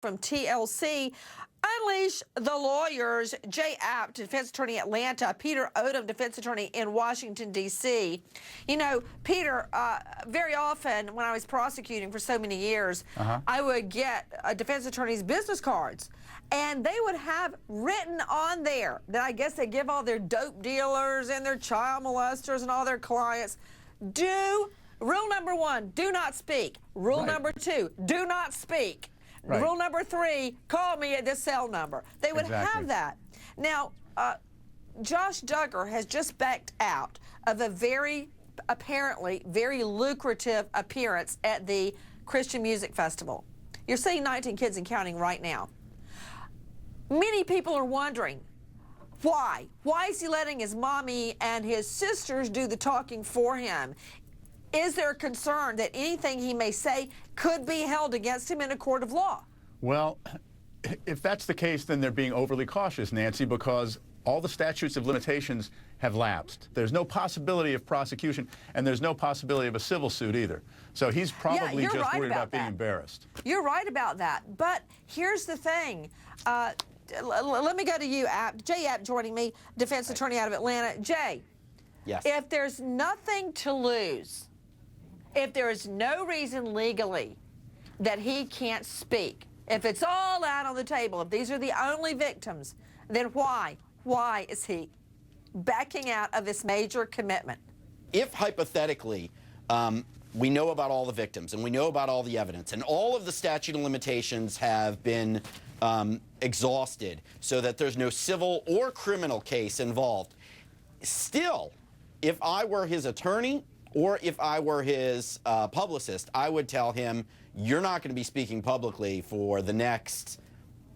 from TLC. Unleash the lawyers. Jay Apt, defense attorney Atlanta. Peter Odom, defense attorney in Washington, D.C. You know, Peter, very often when I was prosecuting for so many years, I would get a defense attorney's business cards. And they would have written on there that I guess they give all their dope dealers and their child molesters and all their clients. Rule number 1, do not speak. Rule number 2, do not speak. Rule number 3, call me at this cell number. They would have that. Now, Josh Duggar has just backed out of a apparently very lucrative appearance at the Christian Music Festival. You're seeing 19 Kids and Counting right now. Many people are wondering, why? Why is he letting his mommy and his sisters do the talking for him? Is there a concern that anything he may say could be held against him in a court of law? Well, if that's the case, then they're being overly cautious, Nancy, because all the statutes of limitations have lapsed. There's no possibility of prosecution, and there's no possibility of a civil suit either. So he's probably just worried about being embarrassed. You're right about that. But here's the thing. Let me go to you, Apt. Jay Apt joining me, defense attorney out of Atlanta. Jay, if there's nothing to lose, if there is no reason legally that he can't speak, if it's all out on the table, if these are the only victims, then why is he backing out of this major commitment? If hypothetically we know about all the victims and we know about all the evidence and all of the statute of limitations have been exhausted so that there's no civil or criminal case involved, still, if I were his attorney or if I were his publicist, I would tell him, you're not going to be speaking publicly for the next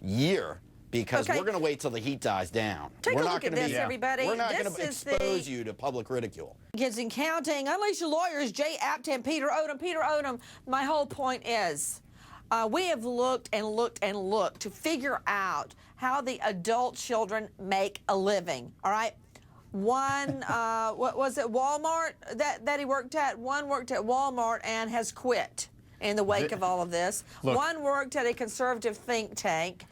year because we're going to wait till the heat dies down. Take a look at this, everybody. We're not going to expose you to public ridicule. Kids and Counting. Unleash your lawyers, Jay Apt and Peter Odom. Peter Odom, my whole point is, we have looked and looked and looked to figure out how the adult children make a living, all right? One, what was it, Walmart that he worked at? One worked at Walmart and has quit in the wake of all of this. One worked at a conservative think tank,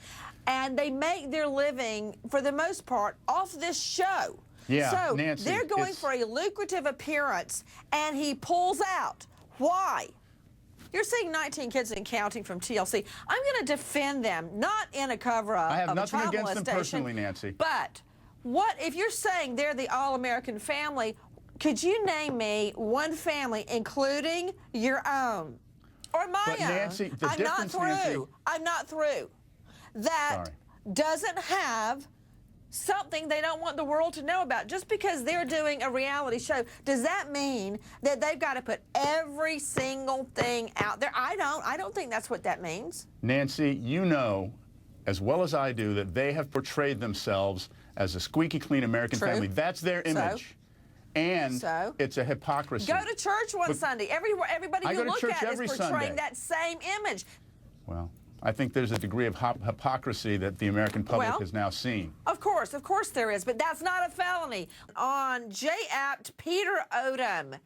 and they make their living, for the most part, off this show. Yeah, so Nancy, they're going for a lucrative appearance, and he pulls out. Why? You're seeing 19 Kids and Counting from TLC. I'm going to defend them, not in a cover-up. I have of nothing a child against them molestation, personally, Nancy. But what if you're saying they're the all-American family? Could you name me one family, including your own or my own? Nancy, the I'm not through. Nancy, I'm not through. That doesn't have something they don't want the world to know about. Just because they're doing a reality show, does that mean that they've got to put every single thing out there? I don't think that's what that means. Nancy, you know as well as I do that they have portrayed themselves as a squeaky clean American family. That's their image. And it's a hypocrisy. Go to church one Sunday. Everybody you look at is portraying that same image. Well, I think there's a degree of hypocrisy that the American public has now seen. Of course there is, but that's not a felony. On Jay Apt, Peter Odom.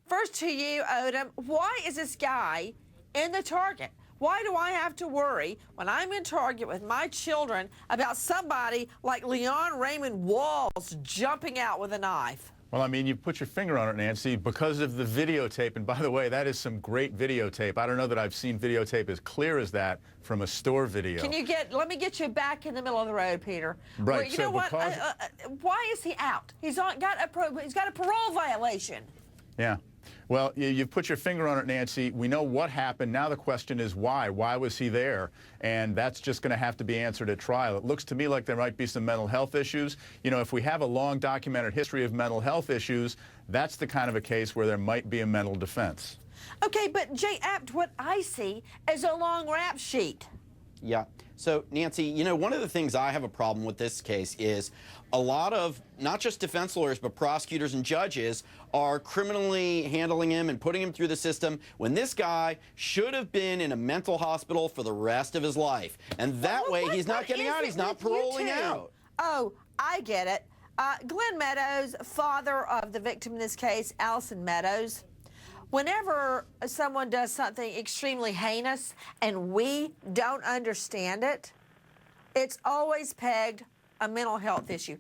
First to you, Odom, why is this guy in the Target? Why do I have to worry when I'm in Target with my children about somebody like Leon Raymond Walls jumping out with a knife? Well, I mean, you put your finger on it, Nancy, because of the videotape. And by the way, that is some great videotape. I don't know that I've seen videotape as clear as that from a store video. Let me get you back in the middle of the road, Peter. Right. Where, you know what? Why is he out? He's got a parole violation. Yeah. Well, you've put your finger on it, Nancy. We know what happened. Now the question is why? Why was he there? And that's just going to have to be answered at trial. It looks to me like there might be some mental health issues. You know, if we have a long documented history of mental health issues, that's the kind of a case where there might be a mental defense. Okay, but Jay Apt, what I see is a long rap sheet. Yeah. So, Nancy, you know, one of the things I have a problem with this case is a lot of, not just defense lawyers, but prosecutors and judges are criminally handling him and putting him through the system when this guy should have been in a mental hospital for the rest of his life. And that way he's not getting out, he's not paroling out. Oh, I get it. Glenn Meadows, father of the victim in this case, Allison Meadows, whenever someone does something extremely heinous and we don't understand it, it's always pegged a mental health issue.